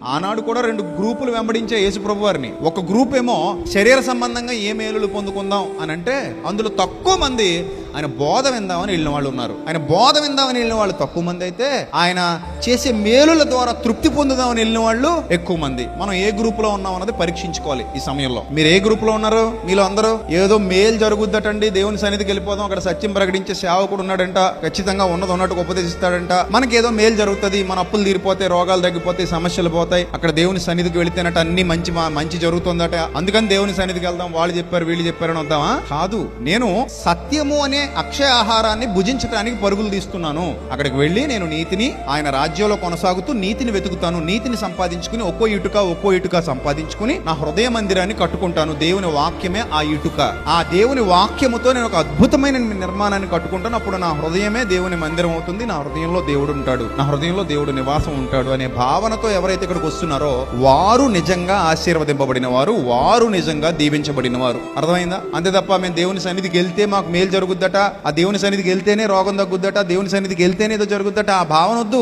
ఆనాడు కూడా 2 గ్రూపులు వెంబడించే యేసు ప్రభు వారిని. ఒక గ్రూప్ ఏమో శరీర సంబంధంగా ఏ మేలులు పొందుకుందాం అని అంటే అందులో తక్కువ మంది ఆయన బోధ విందామని వెళ్ళిన వాళ్ళు ఉన్నారు. ఆయన బోధ విందామని వెళ్ళిన వాళ్ళు తక్కువ మంది అయితే, ఆయన చేసే మేలుల ద్వారా తృప్తి పొందుదామని వెళ్ళిన వాళ్ళు ఎక్కువ మంది. మనం ఏ గ్రూప్ లో ఉన్నాం అన్నది పరీక్షించుకోవాలి ఈ సమయంలో. మీరు ఏ గ్రూప్ లో ఉన్నారు? మీలో అందరూ ఏదో మేలు జరుగుద్దటండి, దేవుని సన్నిధికి వెళ్ళిపోదాం, అక్కడ సత్యం ప్రకటించే సేవకుడు ఉన్నాడంట, ఖచ్చితంగా ఉన్నది ఉన్నట్టుగా ఉపదేశిస్తాడంట, మనకి ఏదో మేలు జరుగుతుంది, మన అప్పులు తీరిపోతాయి, రోగాలు తగ్గిపోతాయి, సమస్యలు పోతాయి, అక్కడ దేవుని సన్నిధికి వెళితేనట అన్ని మంచి జరుగుతుందట, అందుకని దేవుని సన్నిధికి వెళ్దాం, వాళ్ళు చెప్పారు వీళ్ళు చెప్పారని వద్దామా? కాదు. నేను సత్యము అనే అక్షయ ఆహారాన్ని భుజించడానికి పరుగులు తీస్తున్నాను. అక్కడికి వెళ్ళి నేను నీతిని, ఆయన రాజ్యంలో కొనసాగుతూ నీతిని వెతుకుతాను, నీతిని సంపాదించుకుని ఒక్కో ఇటుక సంపాదించుకుని నా హృదయ మందిరాన్ని కట్టుకుంటాను. దేవుని వాక్యమే ఆ ఇటుక. ఆ దేవుని వాక్యముతో నేను ఒక అద్భుతమైన నిర్మాణాన్ని కట్టుకుంటాను. అప్పుడు నా హృదయమే దేవుని మందిరం అవుతుంది, నా హృదయంలో దేవుడు ఉంటాడు, నా హృదయంలో దేవుడు నివాసం ఉంటాడు అనే భావనతో ఎవరైతే ఇక్కడికి వస్తున్నారో వారు నిజంగా ఆశీర్వదింపబడిన వారు, వారు నిజంగా దీవించబడిన వారు. అర్థమైందా? అంతే తప్ప మేము దేవుని సన్నిధికి వెళ్తే మాకు మేలు జరుగుద్దట, ఆ దేవుని సన్నిధికి వెళ్తేనే రోగం తగ్గుద్దట, దేవుని సన్నిధికి వెళ్తేనే ఏదో జరుగుద్దట, ఆ భావన వద్దు.